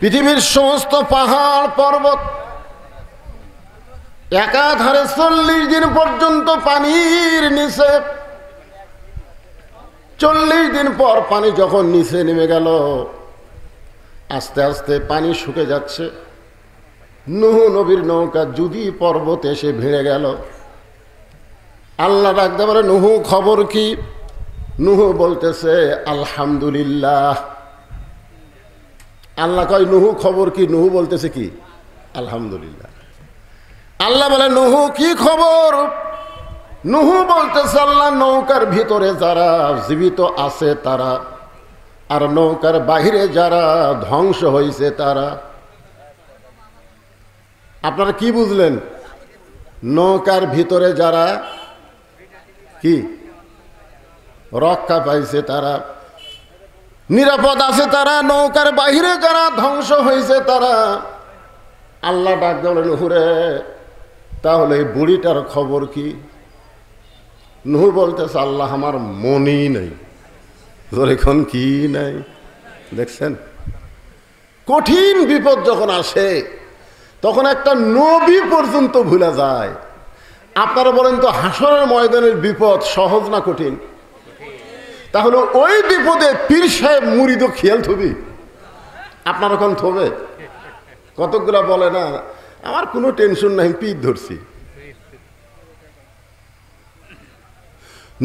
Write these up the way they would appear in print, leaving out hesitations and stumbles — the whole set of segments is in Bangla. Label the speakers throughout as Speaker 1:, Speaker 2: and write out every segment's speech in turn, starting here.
Speaker 1: পৃথিবীর সমস্ত পাহাড় পর্বত একাধারে 40 দিন পর্যন্ত পানির নিচে। 40 দিন পর পানি যখন নিচে নেমে গেল, আস্তে আস্তে পানি শুকে যাচ্ছে। নূহ নবীর নৌকা যদি পর্বতে এসে ভিড়ে গেল। আল্লাহ ডাকতে বলে, নূহ খবর কি? নূহ বলতেছে আলহামদুলিল্লাহ। আল্লাহ কয় নূহ খবর কি? নূহ বলতেছে কি? আলহামদুলিল্লাহ। আল্লাহ বলে, নূহ কি খবর? নূহ বলতেছে, আল্লাহ নৌকার ভিতরে যারা জীবিত আছে তারা, আর নৌকার বাহিরে যারা ধ্বংস হয়েছে তারা। আপনারা কি বুঝলেন? নৌকার ভিতরে যারা কি রক্ষা পাইছে তারা, নিরাপদ আছে তারা, নৌকার বাহিরে যারা ধ্বংস হয়েছে তারা। আল্লাহ ডাক বলে, নূহ রে, তাহলে এই বুড়িটার খবর কি? নূহ বলতেছে, আল্লাহ আমার মনই নেই। এখন কি নাই? দেখছেন, কঠিন বিপদ যখন আসে তখন একটা নবী পর্যন্ত ভুলে যায়। আপনারা বলেন তো, হাসরের ময়দানের বিপদ সহজ না কঠিন? তাহলে ওই বিপদে পীর সাহেব মুরিদও খেয়াল থবি? আপনার এখন থবে? কতগুলা বলে না, আমার কোনো টেনশন নাই, পীর ধরছি।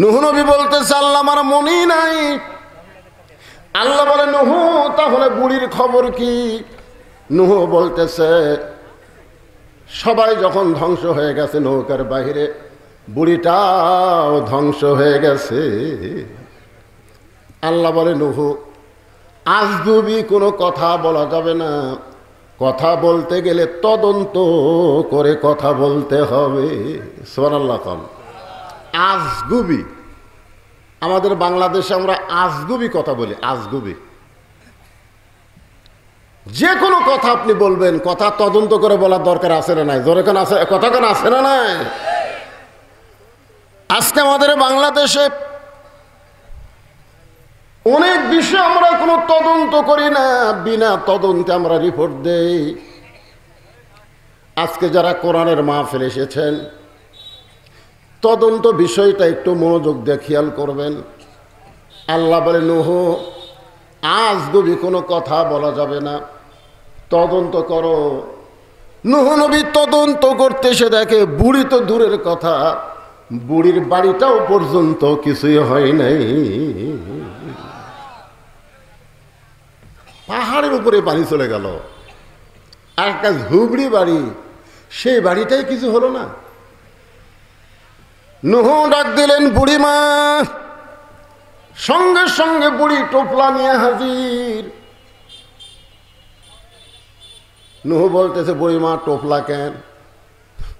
Speaker 1: নূহ নবী বলতেছে, আল্লাহ আমার মনই নাই। আল্লাহ বলে, নূহ তাহলে বুড়ির খবর কি? নূহ বলতেছে, সবাই যখন ধ্বংস হয়ে গেছে নৌকার বাহিরে, বুড়িটাও ধ্বংস হয়ে গেছে। আল্লাহ বলে, নূহ আজগুবি কোনো কথা বলা যাবে না। কথা বলতে গেলে তদন্ত করে কথা বলতে হবে। সুবহানাল্লাহ। কম আজগুবি, আমাদের বাংলাদেশে আমরা আজগুবি কথা বলি। আজগুবি যে কোনো কথা আপনি বলবেন, কথা তদন্ত করে বলার দরকার আছে না নাই? জোরে কেন আছে? কথা কেন আছে না নাই? আজকে আমাদের বাংলাদেশে অনেক বিষয় আমরা কোনো তদন্ত করি না, বিনা তদন্তে আমরা রিপোর্ট দেই। আজকে যারা কোরআনের মাহফিল এসেছেন, তদন্ত বিষয়টা একটু মনোযোগ দিয়ে খেয়াল করবেন। আল্লাহ বলে, নূহ আজগুবি কোনো কথা বলা যাবে না, তদন্ত করো। নূহ নবী তদন্ত করতে এসে দেখে বুড়ি তো দূরের কথা, বুড়ির বাড়িটাও পর্যন্ত কিছুই হয় নাই। পাহাড়ের উপরে পানি চলে গেল। আর একটা ঝুবড়ি বাড়ি, সেই বাড়িটাই কিছু হলো না। নূহ ডাক দিলেন, বুড়িমা। সঙ্গে সঙ্গে বুড়ি টোপলা নিয়ে হাজির। নূহ বলতেছে, বুড়িমা টোপলা কেন?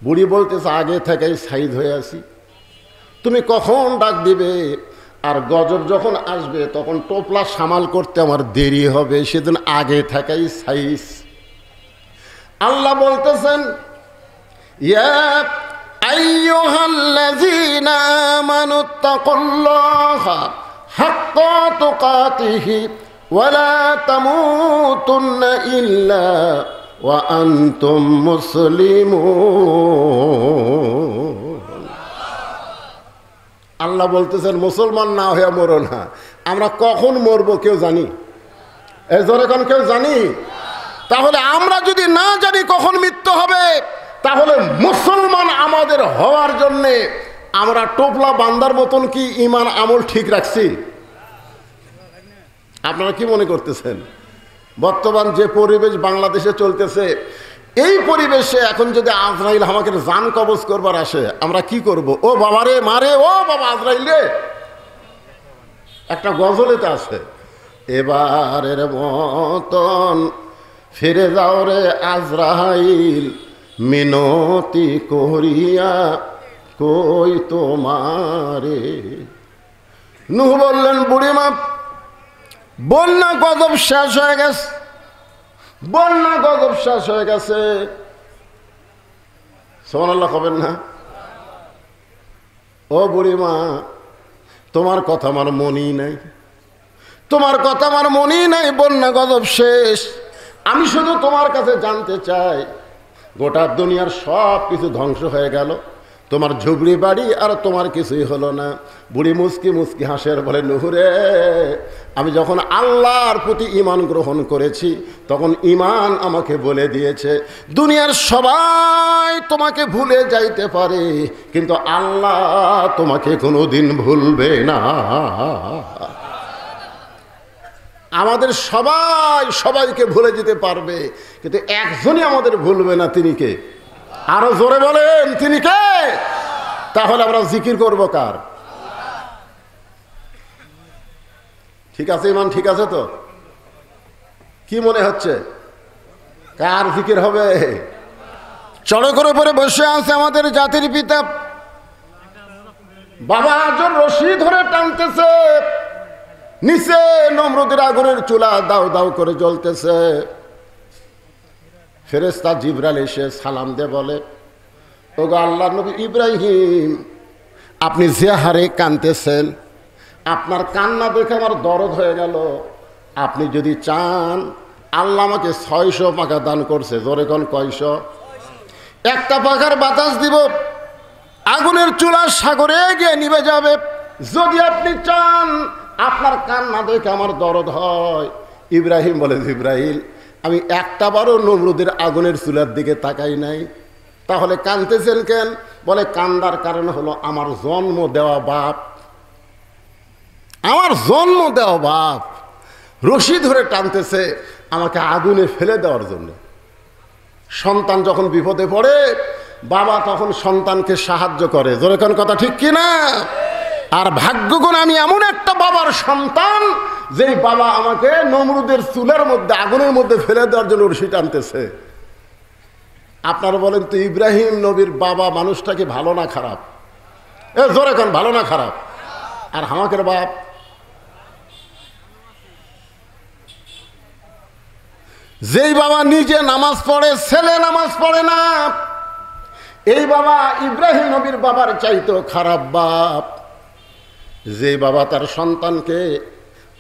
Speaker 1: বুড়ি বলতেছে, আগে থেকেই সাইজ হয়ে আছি, তুমি কখন ডাক দিবে আর গজব যখন আসবে তখন টোপলা সামাল করতে আমার দেরি হবে, সেদিন আগে থেকেই সাইজ। আল্লাহ বলতেছেন, ইয়া আইয়ুহাল্লাযীনা আমানুত্তাকুল্লাহা হাক্কা তুকাতিহি ওয়া লা তামুতুন্না ইল্লা ওয়া আনতুম মুসলিমুন। আল্লাহ বলতেছেন, মুসলমান না হয়ে মরো না। আমরা কখন মরবো কেউ জানি? এই জোরে কোন কেউ জানি? তাহলে আমরা যদি না জানি কখন মৃত্যু হবে, তাহলে মুসলমান আমাদের হওয়ার জন্যে আমরা টোপলা বান্দার মতন কি ঈমান আমল ঠিক রাখছি? আপনারা কি মনে করতেছেন? বর্তমান যে পরিবেশ বাংলাদেশে চলতেছে, এই পরিবেশে এখন যদি আজরাইল আমাকে জান কবজ করবার আসে, আমরা কি করব? ও বাবা রে, মারে, ও বাবা আজরাইল রে। একটা গজলেতে আছে, এবারের মতন ফিরে যাও রে আজরাইল, মিনতি করিয়া কই তোমারে। নূহ বললেন, বুড়িমা বন্যা গজব শেষ হয়ে গেছে, বন্যা গজব শেষ হয়ে গেছে। সুবহানাল্লাহ কবেন না? ও বুড়িমা, তোমার কথা আমার মনেই নাই, তোমার কথা আমার মনেই নাই। বন্যা গজব শেষ, আমি শুধু তোমার কাছে জানতে চাই, গোটা দুনিয়ার সব কিছু ধ্বংস হয়ে গেল, তোমার ঝুবড়ি বাড়ি আর তোমার কিছুই হলো না। বুড়ি মুস্কি মুস্কি হাসের বলে, নুহুরে, আমি যখন আল্লাহর প্রতি ঈমান গ্রহণ করেছি তখন ঈমান আমাকে বলে দিয়েছে দুনিয়ার সবাই তোমাকে ভুলে যাইতে পারে, কিন্তু আল্লাহ তোমাকে কোনোদিন ভুলবে না। আমাদের সবাই সবাইকে ভুলে যেতে পারবে, কিন্তু একজনই আমাদের ভুলবে না। তিনি কে? আরো জোরে বলেন, তিনি কে? তাহলে আমরা জিকির করব কার? ঠিক আছে ইমান, ঠিক আছে তো? কি মনে হচ্ছে কার জিকির হবে? চড়কের উপরে বসে আছে আমাদের জাতির পিতা, বাবা আজর রশি ধরে টানতেছে, নিচে নমরুদের আগুনের চুলা দাও দাও করে জ্বলতেছে। ফেরেশতা জিবরাইল এসে সালাম দিয়ে বলে, ওগো আল্লাহর নবী ইব্রাহিম, আপনি যে হারে কাঁদতেছেন, আপনার কান্না দেখে আমার দরদ হয়ে গেল। আপনি যদি চান, আল্লাহ আমাকে 600 পাখা দান করছে। জোরে কোন কয়শো? একটা পাখার বাতাস দিব, আগুনের চুলা সাগরে গিয়ে নিভে যাবে। যদি আপনি চান আপনার কান্না দেখে আমার দরদ হয়। ইব্রাহিম বলে, জিবরাইল, আমি একটাবারও নমরুদের আগুনের চুলার দিকে তাকাই নাই। তাহলে কাঁদতেছেন কেন? বলে, কান্দার কারণ হলো আমার জন্ম দেওয়া বাপ, আমার জন্ম দেওয়া বাপ রশি ধরে টানতেছে আমাকে আগুনে ফেলে দেওয়ার জন্য। সন্তান যখন বিপদে পড়ে, বাবা তখন সন্তানকে সাহায্য করে। জোরে কোন কথা ঠিক কিনা? আর ভাগ্যগুণ আমি এমন একটা বাবার সন্তান, যেই বাবা আমাকে নমরুদের চুলের মধ্যে আগুনের মধ্যে ফেলে দেওয়ার জন্য রশি টানতেছে। আপনারা বলেন তো, ইব্রাহিম নবীর বাবা মানুষটাকে ভালো না খারাপ? জোরে কোন, ভালো না খারাপ? আর আমাকের বাপ, যেই বাবা নিজে নামাজ পড়ে, ছেলে নামাজ পড়ে না, এই বাবা ইব্রাহিম নবীর বাবার চাইতো খারাপ বাপ। যে বাবা তার সন্তানকে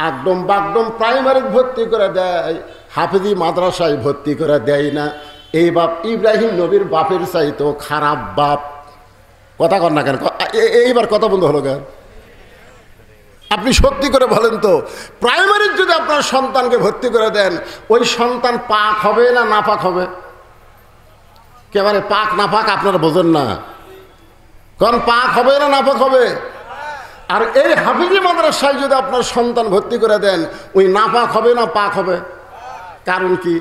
Speaker 1: একদম বাগদম প্রাইমারি ভর্তি করে দেয়, হাফেজি মাদ্রাসায় ভর্তি করে দেয় না, এই বাপ ইব্রাহিম নবীর বাপের চাইতো খারাপ বাপ। কথা কর না কেন? এইবার কথা বন্ধ হলো কেন? আপনি সত্যি করে বলেন তো, প্রাইমারির যদি আপনার সন্তানকে ভর্তি করে দেন, ওই সন্তান পাক হবে না নাপাক হবে? কেবারে পাক নাপাক আপনারা বোঝেন না। কারণ পাক হবে না নাপাক হবে? আর এই হাফিজি মাদ্রাসায় যদি আপনার সন্তান ভর্তি করে দেন, ওই নাপাক হবে না পাক হবে? কারণ কি?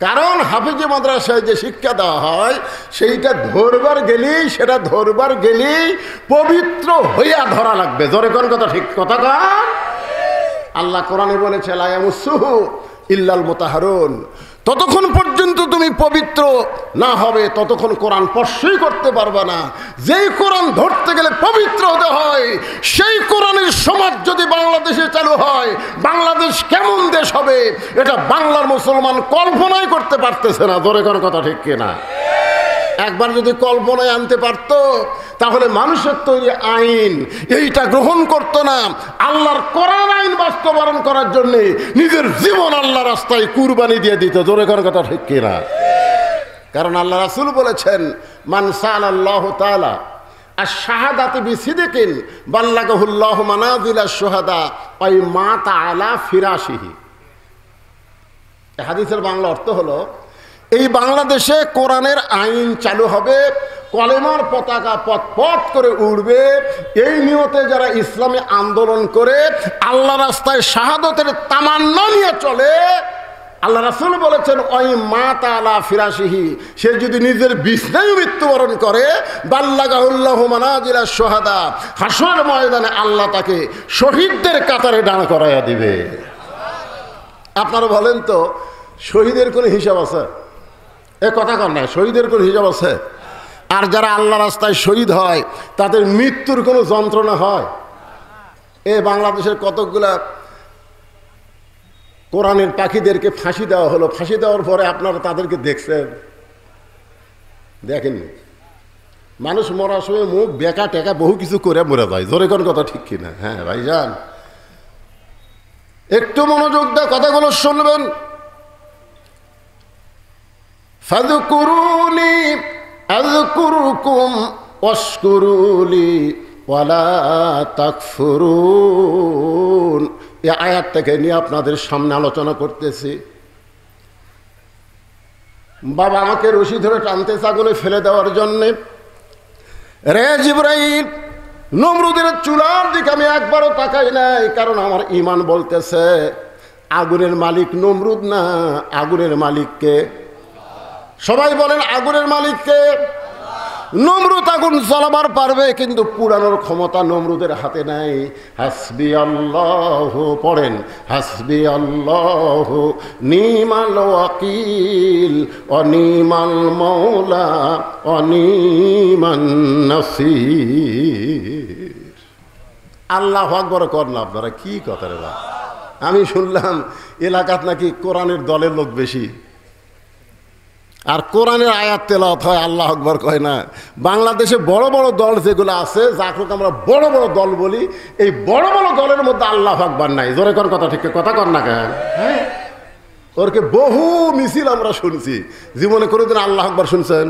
Speaker 1: কারণ হাফিজি মাদ্রাসায় যে শিক্ষা দেওয়া হয়, সেইটা ধরবার গেলেই পবিত্র হইয়া ধরা লাগবে। জোরে কোন কথা ঠিক? কথা কন। আল্লাহ কোরআনে বলেছে, লা ইয়ামুসসুহু ইল্লাল মুতাহহারুন, ততক্ষণ পর্যন্ত তুমি পবিত্র না হবে ততক্ষণ কোরআন স্পর্শই করতে পারবে না। যেই কোরআন ধরতে গেলে পবিত্র হতে হয়, সেই কোরআনের সমাজ যদি বাংলাদেশে চালু হয়, বাংলাদেশ কেমন দেশ হবে এটা বাংলার মুসলমান কল্পনাই করতে পারতেছে না। জোরে কোন কথা ঠিক কিনা? একবার যদি কল্পনায় আনতে পারত, তাহলে মানুষের তৈরি আইন এইটা গ্রহণ করতো না। আল্লাহর কোরআন আইন বাস্তবায়ন করার জন্য নিজের জীবন আল্লাহ রাস্তায় কুরবানি দিয়ে দিত। জোরে কোন কথা ঠিক কিনা? কারণ আল্লাহ রাসূল বলেছেন, মান সাআলাল্লাহু তাআলা আশ-শাহাদাতি বিসিদকিন বাল্লাগাহুল্লাহু মানাজিলাশ শুহাদা ওয়া মাতা আলা ফিরাশিহি। এই হাদিসের বাংলা অর্থ হলো, এই বাংলাদেশে কোরআনের আইন চালু হবে, কলেমার পতাকা পথ করে উড়বে, এই নিয়তে যারা ইসলামী আন্দোলন করে আল্লাহ রাস্তায় শাহাদতের তামান্না নিয়ে চলে, আল্লাহ রাসূল বলেছেন, ওই মাতা আলা ফিরাশিহি, সে যদি নিজের বিছনায় মৃত্যুবরণ করে, বাল্লাগাহুল্লাহু মানাজিলাশ শুহাদা, হাসরের ময়দানে আল্লাহ তাকে শহীদদের কাতারে দাঁড় করাইয়া দিবে। আপনারা বলেন তো, শহীদের কোনো হিসাব আছে? এ কথা কর না, শহীদের কোনো হিসাব আছে? আর যারা আল্লাহ রাস্তায় শহীদ হয়, তাদের মৃত্যুর কোনো যন্ত্রণা হয়? এ বাংলাদেশের কতকগুলা কোরআনের পাখিদেরকে ফাঁসি দেওয়া হলো, ফাঁসি দেওয়ার পরে আপনারা তাদেরকে দেখছেন? দেখেননি? মানুষ মরার সময় মুখ বেকা টেকা বহু কিছু করে মরে যায়। জোরে কোন কথা ঠিক কিনা? হ্যাঁ ভাইজান, একটু মনোযোগ দিয়ে কথাগুলো শুনবেন। ফাযকুরুনি আযকুরুকুম ওয়াশকুরুলি ওয়ালা তাকফুরুন। এই আয়াতটাকে নিয়ে আপনাদের সামনে আলোচনা করতেছি। বাবা আমাকে রশি ধরে টানতেছে আগুনে ফেলে দেওয়ার জন্যে। রে জিবরাইল, নমরুদের চুলার দিকে আমি একবারও তাকাই নাই, কারণ আমার ঈমান বলতেছে আগুনের মালিক নমরুদ না, আগুনের মালিককে। সবাই বলেন আগুনের মালিককে। নমরুদ আগুন জ্বালাবার পারবে, কিন্তু পুরানোর ক্ষমতা নমরুদের হাতে নাই। হাসবি আল্লাহ, পড়েন হাসবি আল্লাহ নিমাল ওয়াকিল অনিমাল মৌলা অনিমান নাসির। আল্লাহু আকবার কর না আপনারা, কি কথা রে ভাই? আমি শুনলাম এলাকাত নাকি কোরআনের দলের লোক বেশি, আর কোরআনের আয়াত তেলাওয়াত হয়, আল্লাহু আকবার কয় না। বাংলাদেশে বড় বড় দল যেগুলো আছে, যাকে আমরা বড় বড় দল বলি, এই বড় বড় দলের মধ্যে আল্লাহু আকবার নাই। জোরে কোন কথা, ঠিক কথা কর না কেন? হ্যাঁ, ওরকে বহু মিছিল আমরা শুনছি, জীবনে কোনোদিন আল্লাহু আকবার শুনছেন?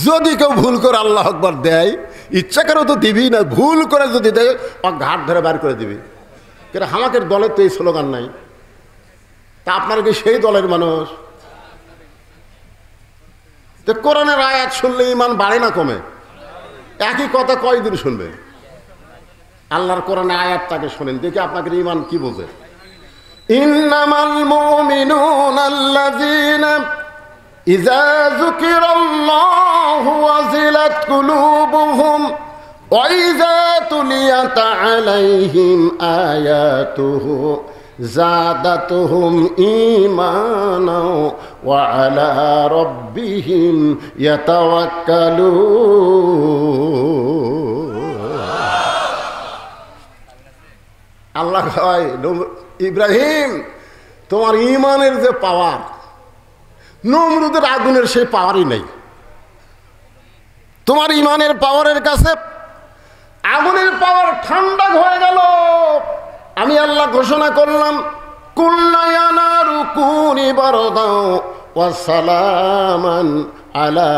Speaker 1: যদি কেউ ভুল করে আল্লাহু আকবার দেয়, ইচ্ছা করে তো দিবি না, ভুল করে যদি দেয় ও ঘাট ধরে বের করে দিবি। কিন্তু আমাদের দলের তো এই স্লোগান নাই। তা আপনারা কি সেই দলের মানুষ? কোরআনের আয়াত শুনলে ঈমান বাড়ে না কমে? একই কথা কয়দিন শুনবে? আল্লাহর কোরআনের আয়াতটাকে শুনেন, দেখি আপনাকে ঈমান কি বোঝে। ইন্নামাল মুমিনুনা আল্লাযীনা ইযা যুকিরাল্লাহু ওয়াজিলাত কুলুবুহুম ওয়া ইযা তুলিয়াত আলাইহিম আয়াতুহু জাদাতুহুম ঈমানা ওয়া আলা রাব্বিহিম ইয়াতাওয়াক্কালুন। আল্লাহ কয়, ইব্রাহিম তোমার ঈমানের যে পাওয়ার, নমরুদের আগুনের সেই পাওয়ারই নেই। তোমার ঈমানের পাওয়ারের কাছে আগুনের পাওয়ার ঠান্ডা হয়ে গেল। আমি আল্লাহ ঘোষণা করলাম, কুল্লা ইয়া নারু কুনি বারদান ওয়া সালামান আলা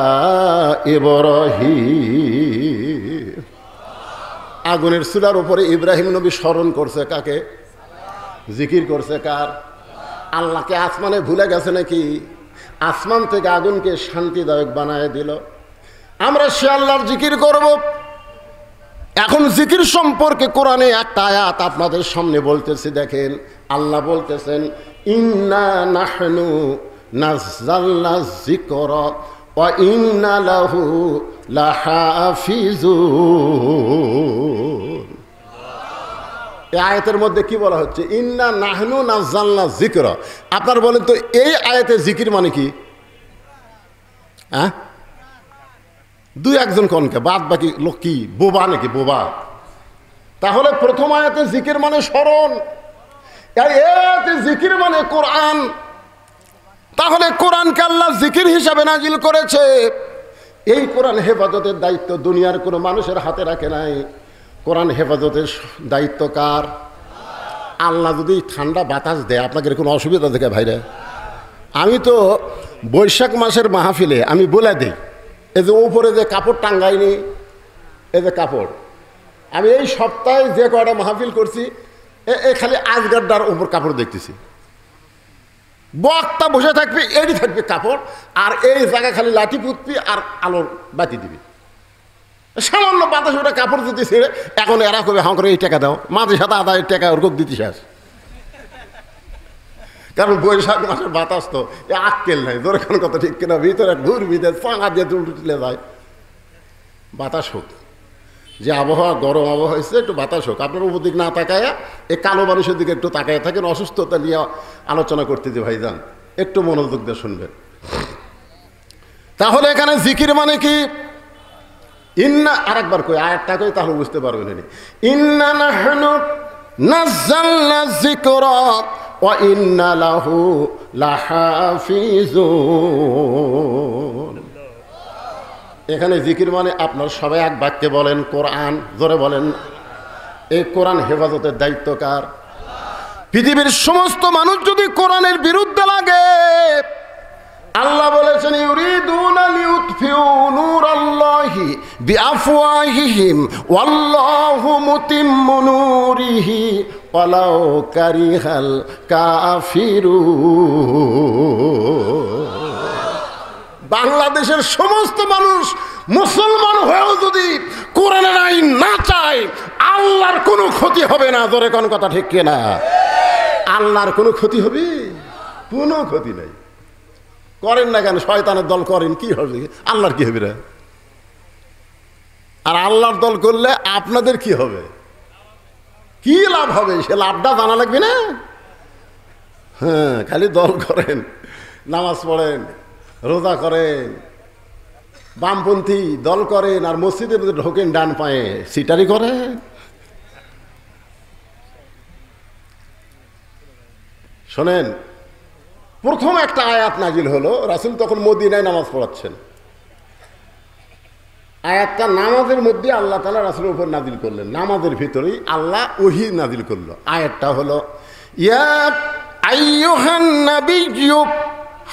Speaker 1: ইব্রাহিম। আগুনের চুলার উপরে ইব্রাহিম নবী স্মরণ করছে কাকে? জিকির করছে কার? আল্লাহকে। আসমানে ভুলে গেছে নাকি? আসমান থেকে আগুনকে শান্তিদায়ক বানায় দিল। আমরা সে আল্লাহর জিকির করব। এখন জিকির সম্পর্কে কোরআনে একটা আয়াত আপনাদের সামনে বলতেছি, দেখেন। আল্লাহ বলতেছেন, ইন্না নাহনু নাযালনা যিকরা ওয়া ইন্না লাহু লাহাফিজুন। এই আয়াতের মধ্যে কি বলা হচ্ছে? ইন্না নাহনু নাযালনা যিকরা। আপনারা বলেন তো এই আয়াতে জিকির মানে কি? হ্যাঁ, দুই একজন কনকে, বাদ বাকি লোক কি বোবা নাকি? বোবা। তাহলে প্রথম আয়াতে জিকির মানে স্মরণ, আয়াতে জিকির মানে কোরআন। তাহলে কোরআনকে আল্লাহ জিকির হিসাবে নাজিল করেছে। এই কোরআন হেফাজতের দায়িত্ব দুনিয়ার কোনো মানুষের হাতে রাখে নাই। কোরআন হেফাজতের দায়িত্ব কার? আল্লাহ যদি ঠান্ডা বাতাস দেয়, আপনাকে কোনো অসুবিধা দেখে ভাইরা? আমি তো বৈশাখ মাসের মাহফিলে আমি বলে দিই, এই যে উপরে যে কাপড় টাঙ্গাইনি, এই যে কাপড়, আমি এই সপ্তাহে যে কয়টা মাহফিল করছি, খালি আজগাড্ডার উপর কাপড় দেখতেছি। বক্তা বসে থাকবে, এডি থাকবে কাপড়, আর এই জায়গায় খালি লাঠি পুতবি আর আলোর বাতি দিবি। সামান্য বাতাস ওটা কাপড় দিতে ছেড়ে এখন এরা করবে হাঁ করে এই টাকা দাও, মাঝে সাথে আদায়ের টাকা ওরকম দিতে শেষ। কারণ বৈশাখ মাসের বাতাস তো এ আক্কেল নাই, দোরখান কথা ঠিক কিনা, ভিতরে ঘুর ভিতরে পাঙা দিয়ে তুলে যায়। বাতাস হোক, যে আবহাওয়া গরম আবহাওয়া হয়েছে, একটু বাতাস হোক। আপনার উপর দিক না তাকায় এই কালো মানুষের দিকে একটু তাকায় থাকেন। অসুস্থতা নিয়ে আলোচনা করতে যে ভাইজান, একটু মনোযোগ দিয়ে শুনবেন। তাহলে এখানে জিকির মানে কি? ইন্না, আরেকবার কই আয়াতটা কই, তাহলে বুঝতে পারবেন। ইন্না নাহনু নাযালনা যিকরা ওয়া ইন্না লাহু লাহাফিজুন। এখানে জিকির মানে আপনার সবাই এক বাক্যে বলেন কোরআন, জোরে বলেন। এই কোরআন হেফাজতের দায়িত্ব কার? পৃথিবীর সমস্ত মানুষ যদি কোরআনের বিরুদ্ধে লাগে, আল্লাহ বলেছেন ইউরিদুনা লিউতফিউ নূরাল্লাহি বিআফওয়াহিহিম ওয়াল্লাহু মুতিম্মু নূরিহি ওয়ালাউ কারিহাল কাফিরুন। বাংলাদেশের সমস্ত মানুষ মুসলমান হয়েও যদি কোরআনের আইন না চায়, আল্লাহর কোনো ক্ষতি হবে না। জোরে কোন কথা ঠিক কিনা? আল্লাহর কোনো ক্ষতি হবে? কোনো ক্ষতি নাই। করেন না কেন? শয়তানের দল করেন, কি হবে? আল্লাহর কি হবে রে? আর আল্লাহর দল করলে আপনাদের কি হবে? কি লাভ হবে? সে লাভটা জানা লাগবে না? হ্যাঁ, খালি দল করেন, নামাজ পড়েন, রোজা করেন, বামপন্থী দল করেন, আর মসজিদে ঢোকেন ডান পায়ে, সিটারি করেন। শোনেন, প্রথম একটা আয়াত নাজিল হলো, রাসূল তখন মদিনায় নামাজ পড়াচ্ছেন। আয়াতটা নামাজের মধ্যে আল্লাহ তাআলা রাসূলের উপর নাজিল করলেন, নামাজের ভিতরেই আল্লাহ ওহী নাজিল করলো। আয়াতটা হলো ইয়া আইয়ুহান নাবিয়্যু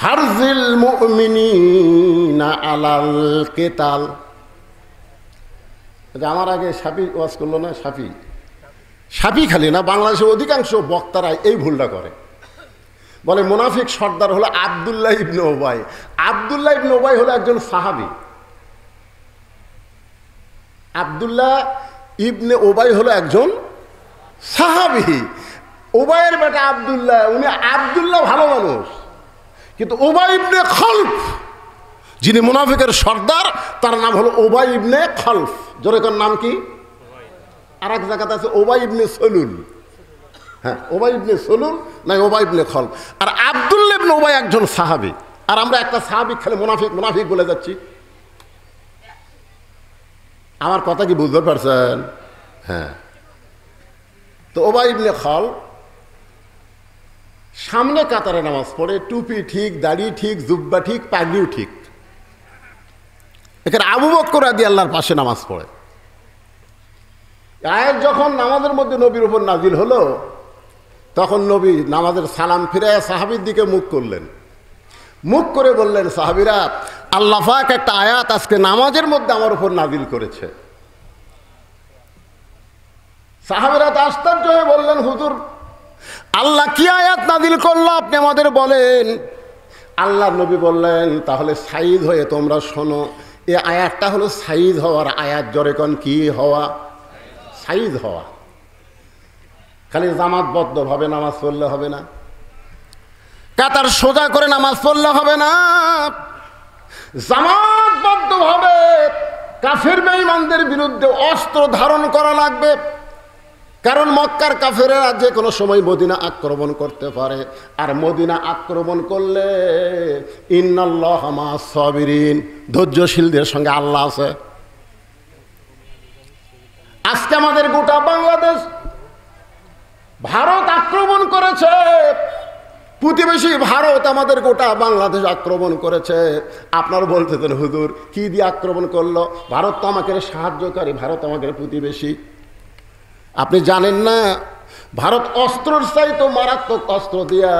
Speaker 1: হারজিল মুমিনিনা আলাল কিতাল। আমার আগে সাফি ওয়াজ করলো না, সাফি খালি না, বাংলাদেশের অধিকাংশ বক্তারা এই ভুলটা করে। বলে মুনাফিক সর্দার হলো আব্দুল্লাহ ইবনে উবাই। আব্দুল্লাহ ইবনে উবাই হলো একজন সাহাবী। আব্দুল্লাহ ইবনে উবাই হলো একজন সাহাবী। উবাইয়ের বেটা আব্দুল্লাহ, উনি আব্দুল্লাহ ভালো মানুষ, কিন্তু উবাই ইবনে খলফ যিনি মুনাফিকের সর্দার, তার নাম হলো উবাই ইবনে খলফ। জোরে কোন নাম কি? আর এক জায়গাতে আছে উবাই ইবনে সলুল। হ্যাঁ, উবাই ইবনে সলুল না উবাই ইবনে খলফ। আর আব্দুল্লাহ ইবনে উবাই একজন সাহাবী। আর আমরা একটা সাহাবী খালি মুনাফিক মুনাফিক বলে যাচ্ছি। আমার কথা কি বুঝতে পারছেন? হ্যাঁ, তো উবাই ইবনে খলফ সামনে কাতারে নামাজ পড়ে, টুপি ঠিক, দাড়ি ঠিক, জুব্বা ঠিক, পাগড়িও ঠিক। এখানে আবু বকর রাদিয়াল্লাহর পাশে নামাজ পড়ে। আয়াত যখন নামাজের মধ্যে নবীর উপর নাজিল হলো, তখন নবী নামাজের সালাম ফিরে সাহাবীর দিকে মুখ করলেন। মুখ করে বললেন, সাহাবীরা, আল্লাহ পাক একটা আয়াত আজকে নামাজের মধ্যে আমার উপর নাজিল করেছে। সাহাবীরা তো আশ্চর্য হয়ে বললেন, হুজুর, আল্লাহ কি আয়াত নাজিল করলো আপনি আমাদের বলেন। আল্লাহ নবী বললেন, তাহলে সাইদ হয়ে তোমরা শোনো। এই আয়াতটা হলো সাইদ হওয়ার আয়াত। জোরে কোন কি হওয়া? সাইদ হওয়া। খালি জামাতবদ্ধভাবে নামাজ পড়লে হবে না, কাতার সোজা করে নামাজ পড়লে হবে না, জামাতবদ্ধভাবে কাফের বেঈমানদের বিরুদ্ধে অস্ত্র ধারণ করা লাগবে। কারণ মক্কার কাফেরেরা যে কোনো সময় মদিনা আক্রমণ করতে পারে, আর মদিনা আক্রমণ করলে ইন্নাল্লাহা মা'আস সাবিরিন, ধৈর্যশীলদের সঙ্গে আল্লাহ আছে। আজকে আমাদের গোটা বাংলাদেশ ভারত আক্রমণ করেছে, প্রতিবেশী ভারত আমাদের গোটা বাংলাদেশ আক্রমণ করেছে। আপনার বলতেছেন, হুজুর কি দিয়ে আক্রমণ করলো? ভারত তো আমাকে সাহায্যকারী, ভারত আমাকে প্রতিবেশী। আপনি জানেন না, ভারত অস্ত্রের চাইতে মারাত্মক অস্ত্র দিয়া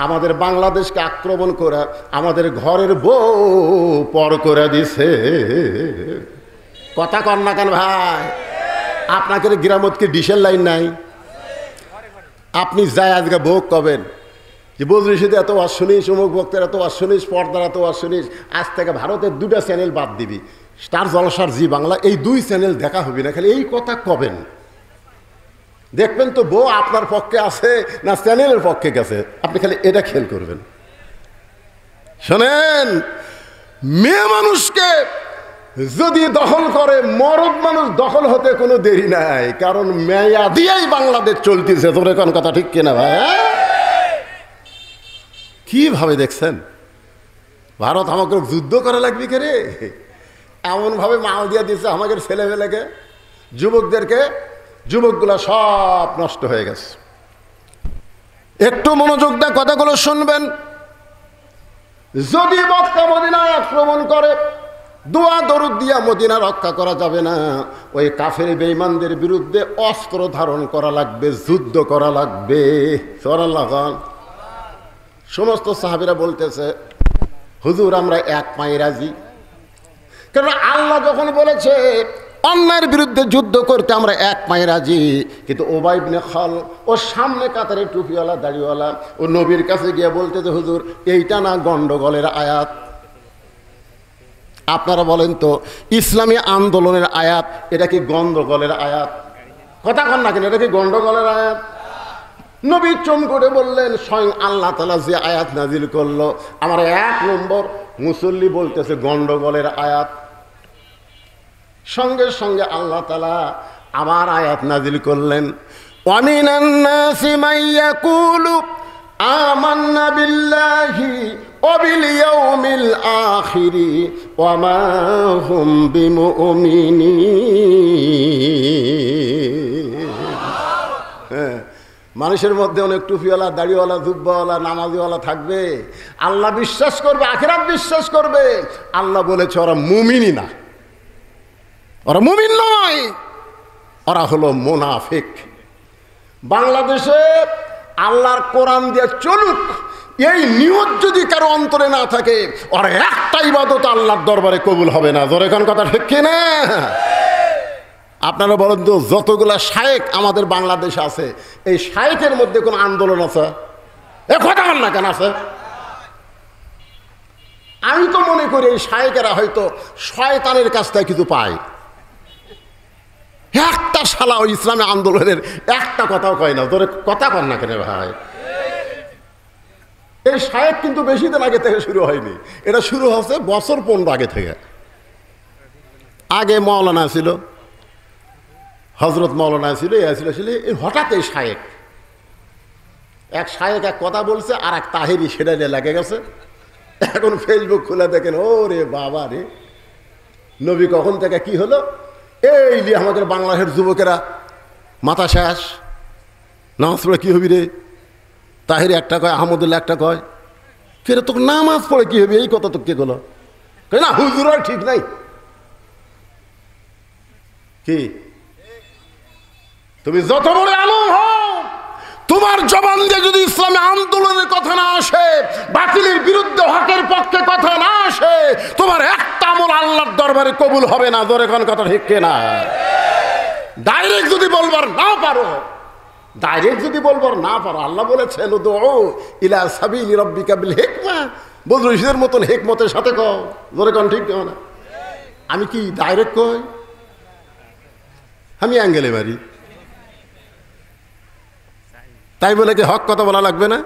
Speaker 1: আমাদের বাংলাদেশকে আক্রমণ করে আমাদের ঘরের বউ পর করে দিছে। কথা কন না কেন ভাই? আপনাকে গ্রামত কি ডিশের লাইন নাই? আপনি যাই আজকে ভোগ কবেন যে বজরিশিতে এত ওয়াজ শুনিস, অমুক ভক্তের এত ওয়াজ শুনিস, পর্দার এত ওয়াজ শুনিস, আজ থেকে ভারতের 2টা চ্যানেল বাদ দিবি, স্টার জলসার জি বাংলা, এই 2 চ্যানেল দেখা হবে না। খালি এই কথা কবেন, দেখবেন তো বউ আপনার পক্ষে আছে না চ্যানেলের পক্ষে গেছে। আপনি খালি এটা খেয়াল করবেন। শোনেন, মেয়ে মানুষকে যদি দখল করে, মরদ মানুষ দখল হতে কোনো দেরি নাই। কারণ মেয়া দিয়েই বাংলাদেশ চলতেছে। তোর কোন কথা ঠিক কিনা ভাই? কিভাবে দেখছেন? ভারত আমাকে যুদ্ধ করা লাগবে কে রে? এমনভাবে মাল দিয়া দিচ্ছে আমাদের ছেলেমেয়েকে, যুবকদেরকে। যুবকগুলা সব নষ্ট হয়ে গেছে। একটু মনোযোগ দিয়ে কথাগুলো শুনবেন। যদি মক্কা মদিনায় আক্রমণ করে, দোয়া দরুদ দিয়া মদিনা রক্ষা করা যাবে না। ওই কাফের বেঈমানদের বিরুদ্ধে অস্ত্র ধারণ করা লাগবে, যুদ্ধ করা লাগবে। সুবহানাল্লাহ। সমস্ত সাহাবীরা বলতেছে, হুজুর আমরা এক পায়ে রাজি। কারণ আল্লাহ যখন বলেছে অন্যায়ের বিরুদ্ধে যুদ্ধ করতে আমরা এক পায়ে রাজি, কিন্তু উবাই ইবনে খালদ ও সামনে কাতারে টুপিওয়ালা দাড়িওয়ালা ও নবীর কাছে গিয়ে বলতেছে হুজুর এইটা না গন্ডগোলের আয়াত। আপনারা বলেন তো ইসলামী আন্দোলনের আয়াত এটা কি গন্ডগোলের আয়াত? কথা কন না কেন, এটা কি গন্ডগোলের আয়াত? নবী চুম করে বললেন স্বয়ং আল্লাহ তাআলা যে আয়াত নাজিল করলো আমার 1 নম্বর মুসল্লি বলতেছে গন্ডগোলের আয়াত। সঙ্গে সঙ্গে আল্লাহ তাআলা আবার আয়াত নাজিল করলেন ওয়ামিনান নাসি মান ইয়াকুলু আমান্না বিল্লাহি ওয়া বিল ইয়াউমিল আখিরি ওয়া মা হুম বিমুমিনিন। মানুষের মধ্যে অনেক টুপিওয়ালা দাড়িওয়ালা জুব্বাওয়ালা নামাজিওয়ালা থাকবে, আল্লাহ বিশ্বাস করবে, আখিরাত বিশ্বাস করবে। আল্লাহ বলেছে ওরা মুমিনই না, ওরা মুমিন নয়, ওরা হলো মুনাফিক। বাংলাদেশে আল্লাহর কোরআন দিয়ে চলুক এই নিয়ত যদি কারো অন্তরে না থাকে ওর একটা ইবাদত আল্লাহর দরবারে কবুল হবে না। জোরে কোন কথা ঠিক কি না? আপনারা বলেন তো যতগুলা শায়েক আমাদের বাংলাদেশে আছে এই শায়েকের মধ্যে কোন আন্দোলন আছে? এ কথা বল না কেন আছে? আমি তো মনে করি এই শায়েকেরা হয়তো শয়তানের কাছ থেকে কিছু পায়। একটা শালা ওই ইসলামী আন্দোলনের একটা কথাও কয় না। তোরে কথা কর না কেন ভাই? এই শায়েক কিন্তু বেশি দিন আগে থেকে শুরু হয়নি, এটা শুরু হচ্ছে বছর 15 আগে থেকে। আগে মাওলানা ছিল, হজরত মাওলানা ছিল, হঠাৎ এই শায়েক এক কথা বলছে আর এক তাহেরি সেটা নিয়ে লেগে গেছে। এখন ফেসবুক খুলে দেখেন ও রে বাবা রে, নবী কখন থেকে কি হলো, এই যে আমাদের বাংলাদেশের যুবকেরা মাথা শেষ, নামাজ পড়ে কি হবি রে? তাহেরি একটা কয়, আহমদুল্লাহ একটা কয়, কে রে তোকে নামাজ পড়ে কি হবি? এই কথা তো কে বলো না, হুজুর আর ঠিক নাই। কি তুমি যত বড় আলেম হও, তোমার জবান দিয়ে যদি ইসলামী আন্দোলনের কথা না আসে, বাতিলের বিরুদ্ধে হকের পক্ষে কথা না আসে, তোমার একটা আমল আল্লাহর দরবারে কবুল হবে না। জোরে কোন কথা ঠিক না? ডাইরেক্ট যদি বলবার না পারো, আল্লাহ বলেছেন উদউ ইলা সাবিলি রাব্বিকা বিল হিকমা, বদরুল রশিদের মতন হিকমতের সাথে কও। জোরে কোন ঠিক না? আমি কি ডাইরেক্ট কই? আমি অ্যাঙ্গেলে মারি, তাই বলে কি হক কথা বলা লাগবে না?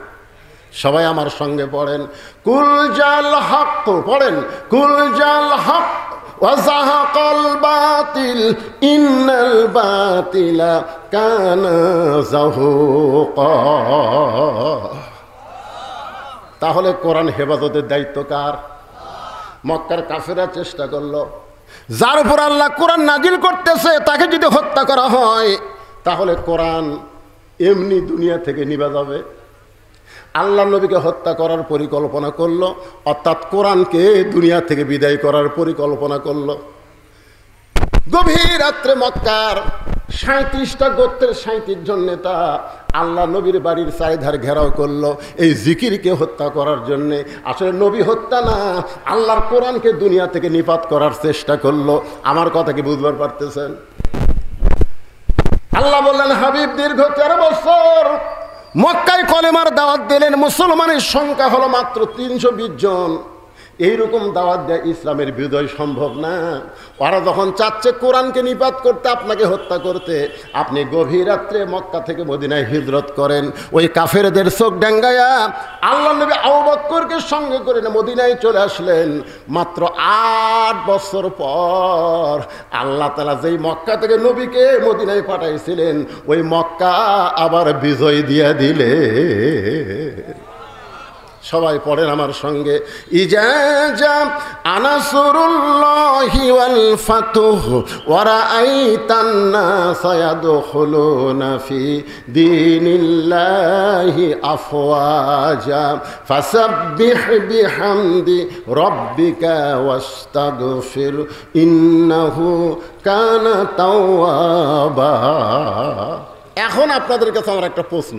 Speaker 1: সবাই আমার সঙ্গে পড়েন কুল জাল হক, পড়েন কুল জাল হক ওয়া যাহাকাল বাতিল ইন্নাল বাতিলা কানা যাহুকা। তাহলে কোরআন হেফাজতের দায়িত্ব কার? মক্কার কাফেররা চেষ্টা করলো, যার উপর আল্লাহ কোরআন নাজিল করতেছে তাকে যদি হত্যা করা হয় তাহলে কোরআন এমনি দুনিয়া থেকে নিভে যাবে। আল্লাহ নবীকে হত্যা করার পরিকল্পনা করলো, অর্থাৎ কোরআনকে দুনিয়া থেকে বিদায় করার পরিকল্পনা করলো। গভীর রাত্রে মক্কার 37টা গোত্রের 37 জন নেতা আল্লাহ নবীর বাড়ির চারিধার ঘেরাও করলো এই জিকিরকে হত্যা করার জন্যে। আসলে নবী হত্যা না, আল্লাহর কোরআনকে দুনিয়া থেকে নিপাত করার চেষ্টা করলো। আমার কথা কি বুঝবার পারতেছেন? আল্লাহ বললেন হাবিব দীর্ঘ 13 বছর মক্কায় কলেমার দাওয়াত দিলেন, মুসলমানের সংখ্যা হলো মাত্র 320 জন। এইরকম দাওয়াত দেয় ইসলামের বিজয় সম্ভব না। ওরা যখন চাচ্ছে কোরআনকে নিপাত করতে, আপনাকে হত্যা করতে, আপনি গভীর রাত্রে মক্কা থেকে মদিনায় হিজরত করেন। ওই কাফেরদের চোখ ডাঙ্গায়া আল্লাহ নবী আবু বকরকে সঙ্গে করে মদিনায় চলে আসলেন। মাত্র 8 বছর পর আল্লাহ তাআলা যেই মক্কা থেকে নবীকে মদিনায় পাঠাইছিলেন ওই মক্কা আবার বিজয় দিয়ে দিলে। সবাই পড়েন আমার সঙ্গে ইজা জা আনাসরুল্লাহি ওয়াল ফাতুহ ওয়া রাআইতান নাসা ইয়াদখুলুনা ফি দীনিল্লাহি আফওয়াজা ফাসাব্বিহ বিহামদি রাব্বিকা ওয়াস্তাগফির ইন্নাহু কানা তাওয়াবা। এখন আপনাদের কাছে আমার একটা প্রশ্ন,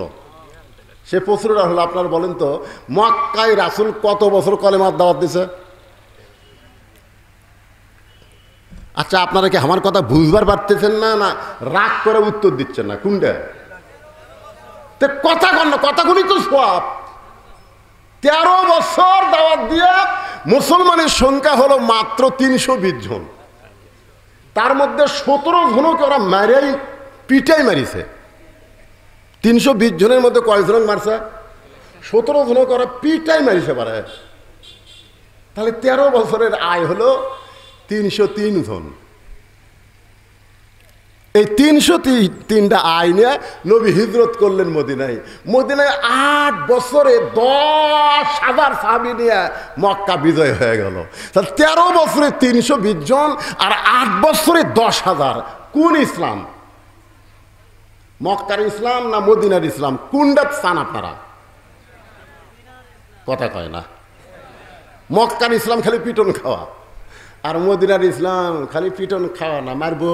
Speaker 1: সে প্রশ্নটা হলো, আপনারা বলেন তো, মক্কায় রাসূল কত বছর কলেমার দাওয়াত দিছে? আচ্ছা, আপনারা কি আমার কথা বুঝবার পারতেছেন না, না রাগ করে উত্তর দিচ্ছেন না? কোনটা কথা কন না, কথাগুলি তো সব। 13 বছর দাওয়াত দিয়ে মুসলমানের সংখ্যা হলো মাত্র 320 জন। তার মধ্যে 17 জনকে ওরা মারাই পিটাই মারিছে। 320 জনের মধ্যে কয়জন মারছে? 17 জনকে ওরা পিটাই মারিছে পারে। তাহলে 13 বছরের আয় হলো 303 জন। এই 303টা আয় নিয়ে নবী হিজরত করলেন মদিনায়। মদিনায় 8 বছরে 10,000 সাহাবী নিয়ে মক্কা বিজয় হয়ে গেল। তাহলে 13 বছরে 320 জন আর 8 বছরে 10,000। কোন ইসলাম? মক্কার ইসলাম না মদিনার ইসলাম? কোনটা চান আপনারা? কথা কয় না। মক্কার ইসলাম খালি পিটন খাওয়া, আর মদিনার ইসলাম খালি পিটন খাওয়া না, মারবো।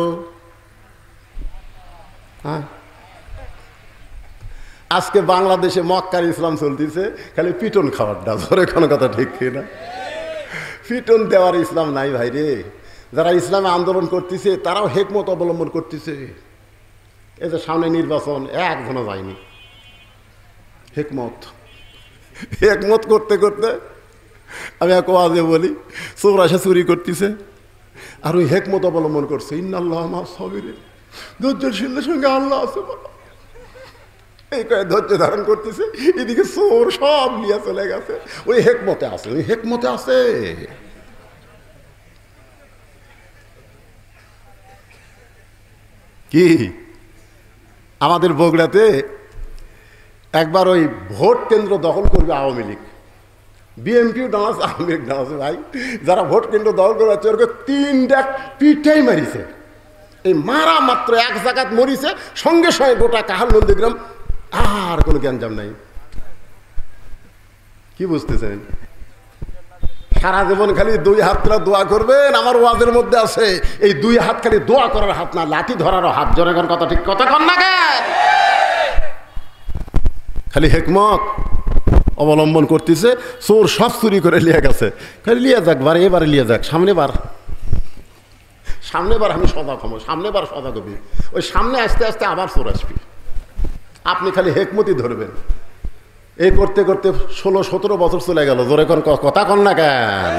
Speaker 1: আজকে বাংলাদেশে মক্কার ইসলাম চলতেছে খালি পিটন খাওয়ার ডাল, ধরে কোনো কথা ঠিক না? পিটন দেওয়ার ইসলাম নাই ভাই রে। যারা ইসলামে আন্দোলন করতেছে তারাও হেকমত অবলম্বন করতেছে। এই যে সামনে নির্বাচন, একজনও যায়নি। হেকমত করতে করতে আমি এক ওয়াজে বলি, চোর আসে চুরি করতেছে আর ওই হেকমত অবলম্বন করছে, ইন্নাল্লাহ মা'আস সাবিরিন, ধৈর্যশীলদের সঙ্গে আল্লাহ আছে। এই কয়ে ধৈর্য ধারণ করতেছে, এদিকে চোর সব নিয়ে চলে গেছে। ওই হেকমতে আছে, ওই হেকমতে আছে। কি আমাদের বগুড়াতে একবার ওই ভোট কেন্দ্র দখল করবে আওয়ামী লীগ, বিএনপিও ডালাস, আওয়ামী লীগ ডালাস। ভাই যারা ভোট কেন্দ্র দখল করবে ওরকে 3 ডাক পিঠাই মারিছে। এই মারা মাত্র এক জায়গাত মরিছে, সঙ্গে সঙ্গে গোটা কাহার নন্দীগ্রাম আর কোনো গ্যাঞ্জাম নাই। কি বুঝতেছেন? সারা জীবন খালি 2 হাত তুলে দোয়া করবেন। আমার ওয়াজের মধ্যে আছে এই 2 হাত খালি দোয়া করার হাত না, লাঠি ধরারও হাত। জনগণ কথা ঠিক কথা কন না কেন? খালি হেকমত অবলম্বন করতেছে। চোর সব চুরি করে লিয়ে গেছে, খালি লিয়ে যাক, বার এবারে লিয়ে যাক, সামনেবার আমি সজাগ হবো, সামনেবার সজাগ হবি। ওই সামনে আস্তে আস্তে আবার চোর আসবি। আপনি খালি হেকমতই ধরবেন। এই করতে করতে 16-17 বছর চলে গেল। জোরে কোন কথা কন না কেন?